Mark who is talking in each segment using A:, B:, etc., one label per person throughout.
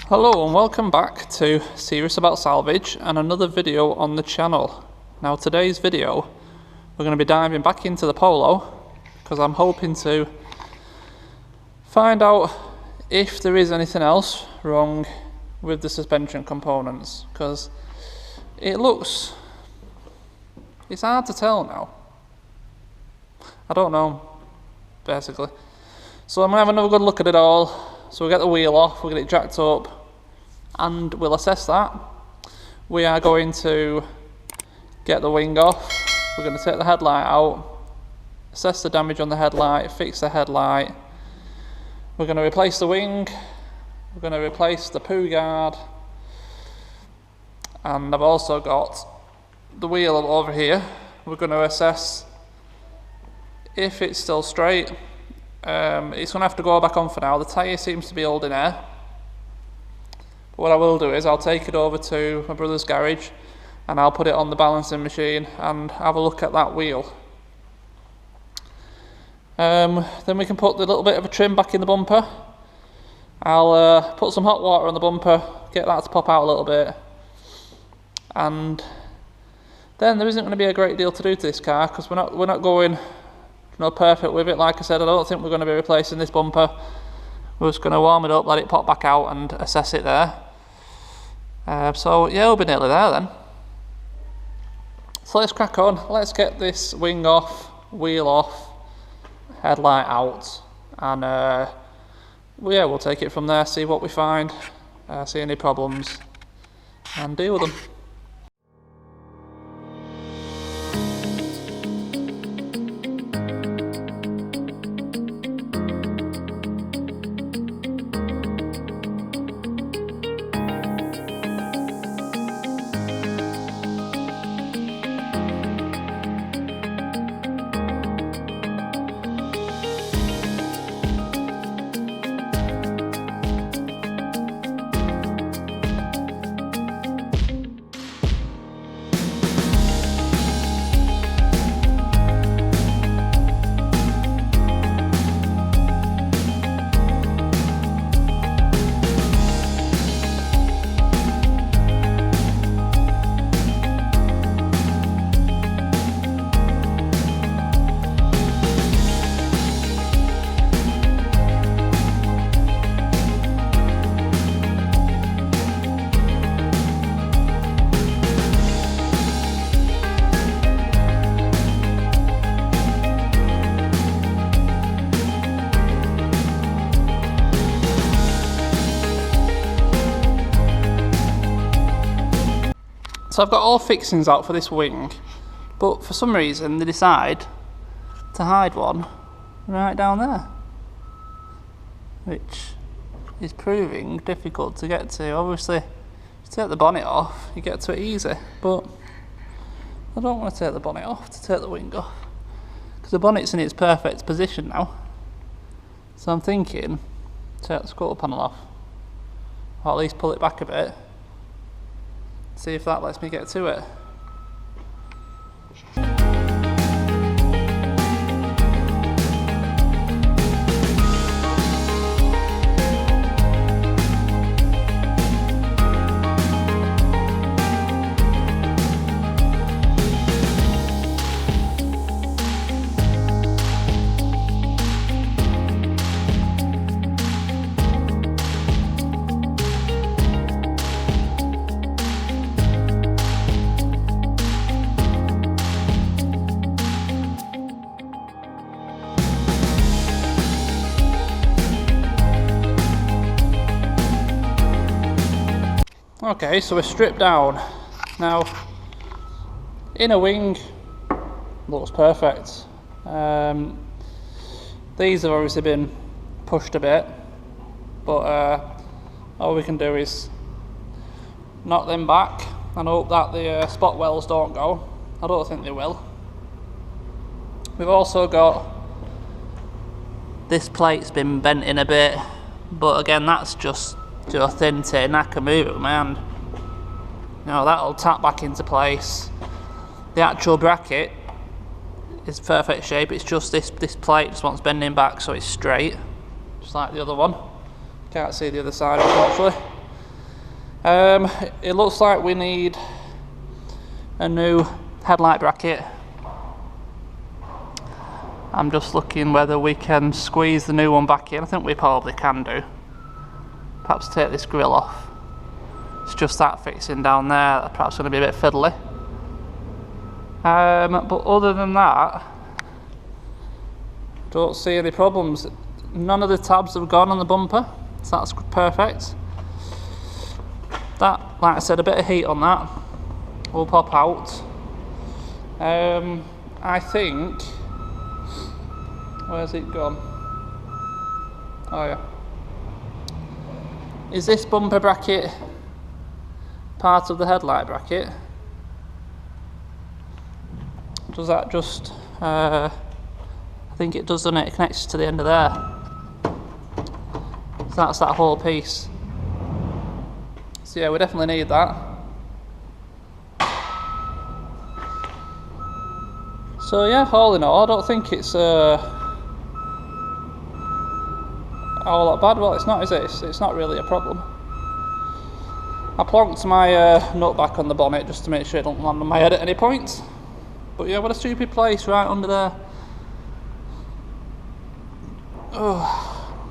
A: Hello and welcome back to Serious About Salvage and another video on the channel. Now today's video we're going to be diving back into the Polo because I'm hoping to find out if there is anything else wrong with the suspension components, because it's hard to tell now. I don't know basically. So I'm going to have another good look at it all. So we'll get the wheel off, we'll get it jacked up and we'll assess that. We are going to get the wing off, we're going to take the headlight out, assess the damage on the headlight, fix the headlight. We're going to replace the wing, we're going to replace the poo guard, and I've also got the wheel over here. We're going to assess if it's still straight. It's going to have to go back on for now. The tyre seems to be holding air. But what I will do is I'll take it over to my brother's garage and I'll put it on the balancing machine and have a look at that wheel. Then we can put the little bit of a trim back in the bumper. I'll put some hot water on the bumper, get that to pop out a little bit, and then there isn't going to be a great deal to do to this car because we're not going perfect with it. Like I said, I don't think we're going to be replacing this bumper. We're just going to warm it up, let it pop back out and assess it there. So yeah, we'll be nearly there then. So let's crack on. Let's get this wing off, wheel off, headlight out, and yeah, we'll take it from there, see what we find, see any problems and deal with them. So I've got all fixings out for this wing, but for some reason they decide to hide one right down there, which is proving difficult to get to. Obviously, if you take the bonnet off, you get to it easy, but I don't want to take the bonnet off to take the wing off, because the bonnet's in its perfect position now. So I'm thinking, take the scuttle panel off, or at least pull it back a bit. See if that lets me get to it. Okay, so we're stripped down. Now, inner wing looks perfect. These have obviously been pushed a bit, but all we can do is knock them back and hope that the spot wells don't go. I don't think they will. We've also got this plate's been bent in a bit, but again, that's just a thin tin. I can move it with my hand. Now that'll tap back into place. The actual bracket is perfect shape. It's just this plate just wants bending back so it's straight, just like the other one. Can't see the other side unfortunately. It looks like we need a new headlight bracket. I'm just looking whether we can squeeze the new one back in. I think we probably can do. Perhaps take this grill off. It's just that fixing down there that's perhaps going to be a bit fiddly. But other than that, don't see any problems. None of the tabs have gone on the bumper, so that's perfect. That, like I said, a bit of heat on that will pop out. I think, where's it gone? Oh yeah. Is this bumper bracket part of the headlight bracket? Does that just, I think it does, doesn't it? It connects to the end of there. So that's that whole piece. So yeah, we definitely need that. So yeah, all in all, I don't think it's all that bad. Well, it's not, is it? It's not really a problem. I plonked my nut back on the bonnet just to make sure it don't land on my head at any point. But yeah, what a stupid place right under there. Oh,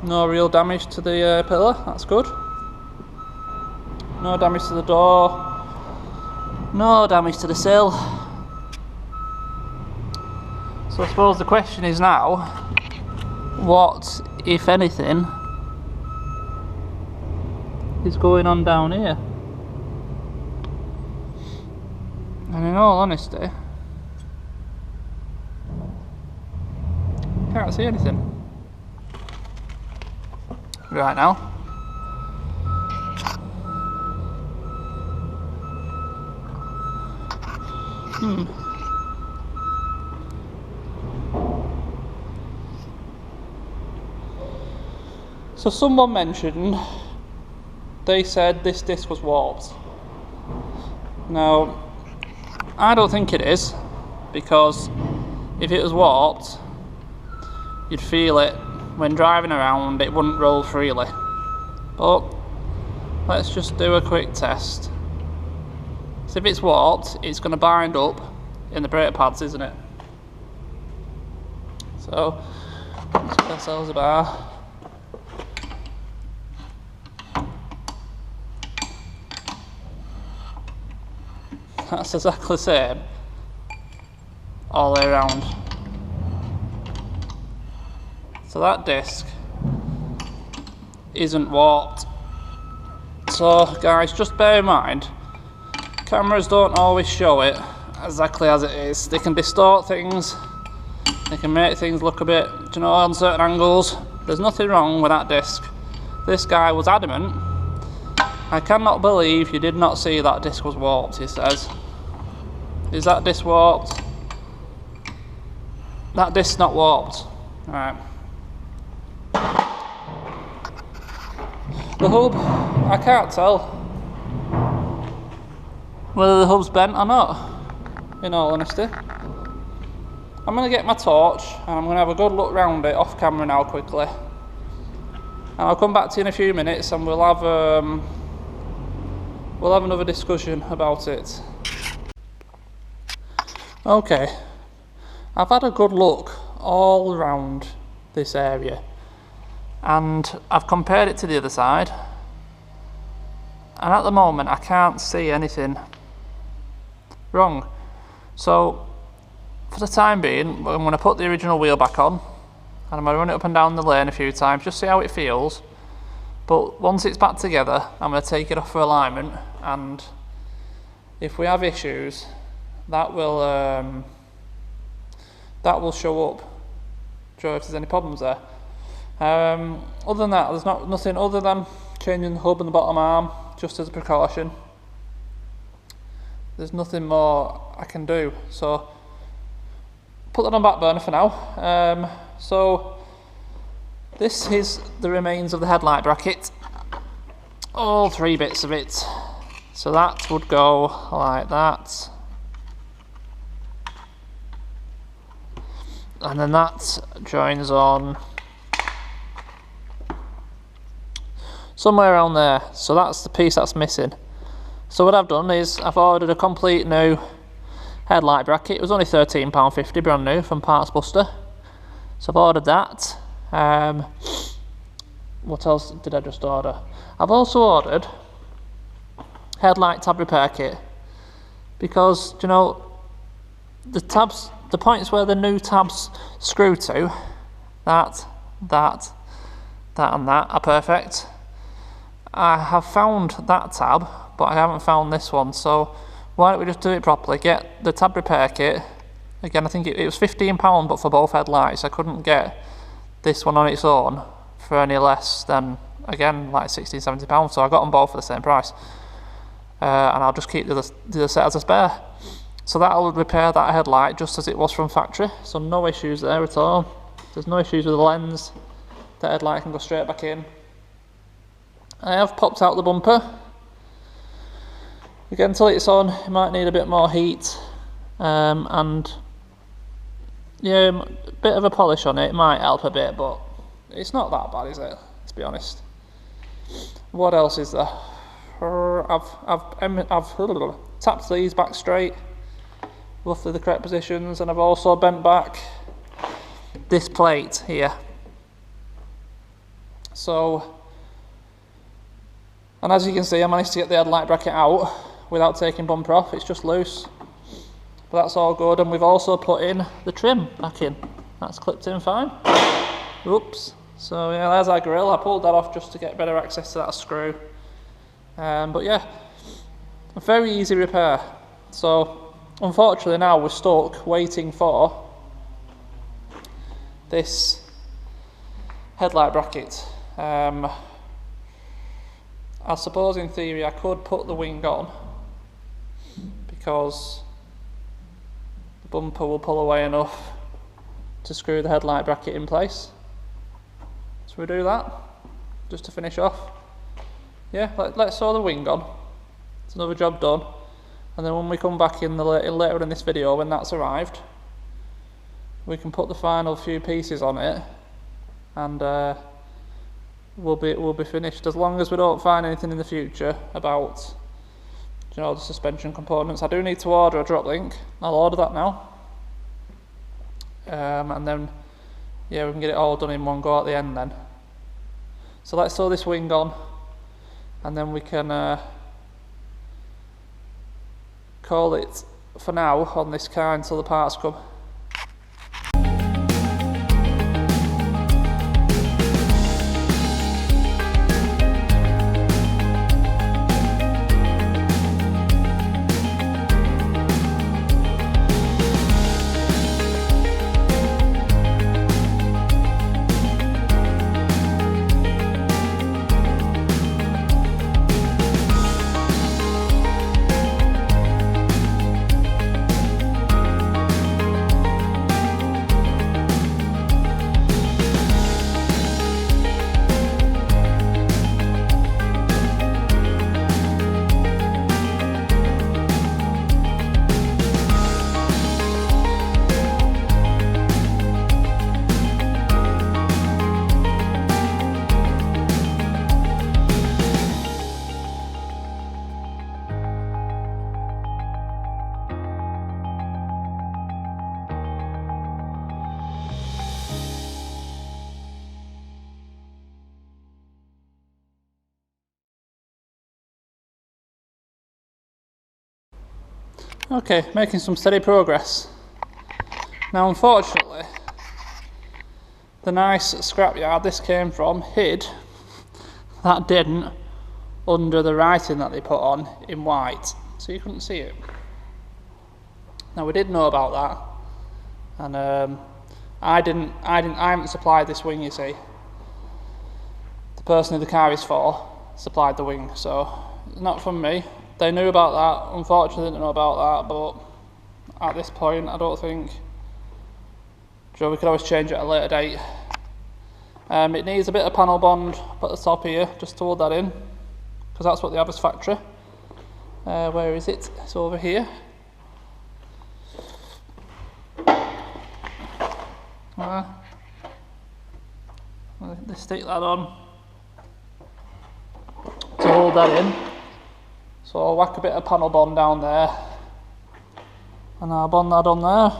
A: no real damage to the pillar, that's good. No damage to the door. No damage to the sill. So I suppose the question is now, what, if anything, is going on down here? And in all honesty, can't see anything right now. So someone mentioned, they said this disc was warped. Now, I don't think it is, because if it was warped, you'd feel it when driving around, it wouldn't roll freely. But let's just do a quick test. So if it's warped, it's going to bind up in the brake pads, isn't it? So let's give ourselves a bar. That's exactly the same all the way around. So that disc isn't warped. So guys, just bear in mind, cameras don't always show it exactly as it is. They can distort things, they can make things look a bit, you know, on certain angles. There's nothing wrong with that disc. This guy was adamant. I cannot believe you did not see that disc was warped, he says. Is that disc warped? That disc's not warped. Right. The hub, I can't tell whether the hub's bent or not, in all honesty. I'm going to get my torch and I'm going to have a good look round it off camera now quickly. And I'll come back to you in a few minutes and we'll have another discussion about it. Okay, I've had a good look all around this area and I've compared it to the other side, and at the moment I can't see anything wrong. So for the time being, I'm going to put the original wheel back on and I'm going to run it up and down the lane a few times, just see how it feels. But once it's back together, I'm going to take it off for alignment, and if we have issues, that will show up, show if there's any problems there. Other than that, there's nothing other than changing the hub and the bottom arm, just as a precaution. There's nothing more I can do, so put that on back burner for now. So this is the remains of the headlight bracket, all three bits of it. So that would go like that, and then that joins on. somewhere around there. So that's the piece that's missing. So what I've done is I've ordered a complete new headlight bracket. It was only £13.50 brand new from Parts Buster. So I've ordered that. What else did I just order? I've also ordered Headlight Tab Repair Kit, because you know the tabs, the points where the new tabs screw to, that and that are perfect. I have found that tab, but I haven't found this one, so why don't we just do it properly, get the tab repair kit. Again, I think it was £15, but for both headlights. I couldn't get this one on its own for any less than, again, like £60–70, so I got them both for the same price. And I'll just keep the other set as a spare. So that'll repair that headlight just as it was from factory, so no issues there at all. There's no issues with the lens, the headlight can go straight back in. I have popped out the bumper. Again, until it's on, it might need a bit more heat, and yeah, a bit of a polish on it might help a bit, but it's not that bad, is it? Let's be honest. What else is there? I've tapped these back straight, roughly the correct positions, and I've also bent back this plate here. So, and as you can see, I managed to get the headlight bracket out without taking bumper off. It's just loose, but that's all good. And we've also put in the trim back in. That's clipped in fine. Oops. So yeah, there's our grill. I pulled that off just to get better access to that screw. But yeah, a very easy repair. So unfortunately now we're stuck waiting for this headlight bracket. I suppose in theory I could put the wing on, because the bumper will pull away enough to screw the headlight bracket in place. So we do that just to finish off. Yeah, let's sew the wing on. It's another job done. And then when we come back in later in this video, when that's arrived, we can put the final few pieces on it, and we'll be finished, as long as we don't find anything in the future about, you know, the suspension components. I do need to order a drop link. I'll order that now, and then yeah, we can get it all done in one go at the end then. So let's sew this wing on, and then we can call it for now on this car until the parts come. Okay, making some steady progress. Now unfortunately, the nice scrapyard this came from hid that didn't under the writing that they put on in white, so you couldn't see it. Now we did know about that, and I haven't supplied this wing, you see. The person who the car is for supplied the wing, so it's not from me. They knew about that, unfortunately they didn't know about that, but at this point I don't think, sure, we could always change it at a later date. It needs a bit of panel bond at the top here, just to hold that in, because that's what they have as factory. Where is it? It's over here. They stick that on. hold that in. So I'll whack a bit of panel bond down there, and I'll bond that on there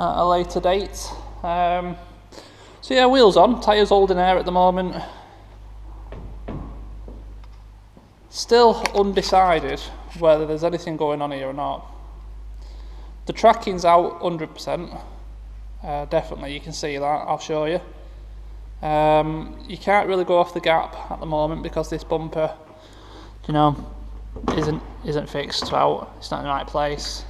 A: at a later date. So yeah, wheels on, tyres holding air at the moment. Still undecided whether there's anything going on here or not. The tracking's out 100%, definitely, you can see that, I'll show you. You can't really go off the gap at the moment because this bumper, you know, isn't fixed out, it's not in the right place.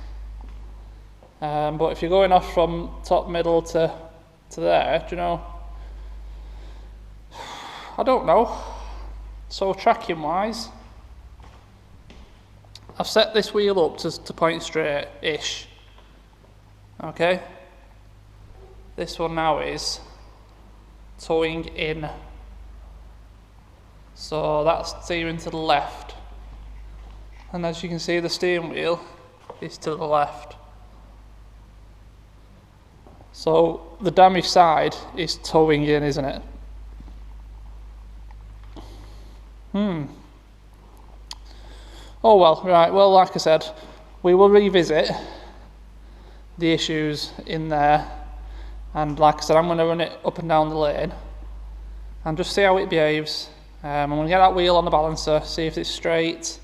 A: But if you're going off from top middle to there, do you know, I don't know. So tracking wise, I've set this wheel up to point straight-ish. Okay, this one now is towing in, so that's steering to the left, and as you can see the steering wheel is to the left, so the damaged side is towing in, isn't it? Oh well, right, well like I said, we will revisit the issues in there, and like I said, I'm going to run it up and down the lane and just see how it behaves. I'm going to get that wheel on the balancer, see if it's straight,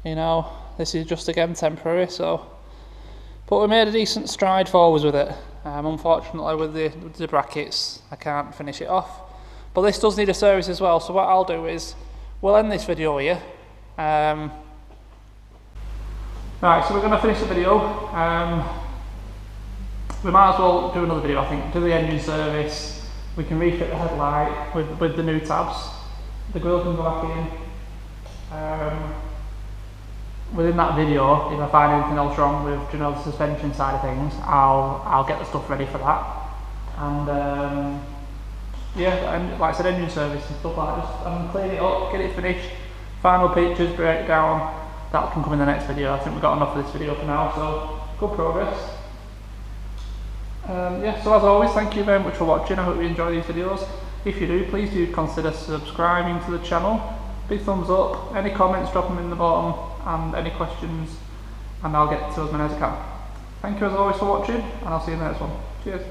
A: you know, this is just again temporary, so, but we made a decent stride forwards with it. Unfortunately with the brackets I can't finish it off, but this does need a service as well, so what I'll do is we'll end this video here. Right, so we're going to finish the video. We might as well do another video, I think, do the engine service, we can refit the headlight with the new tabs, the grill can go back in. Within that video, if I find anything else wrong with, you know, the suspension side of things, I'll get the stuff ready for that. And yeah, and like I said, engine service and stuff like that, just clean it up, get it finished, final pictures, breakdown, that can come in the next video. I think we've got enough of this video for now, so good progress. Yeah, so as always, thank you very much for watching. I hope you enjoy these videos. If you do, please do consider subscribing to the channel. Big thumbs up, any comments drop them in the bottom, and any questions, and I'll get to as many as I can. Thank you as always for watching, and I'll see you in the next one. Cheers.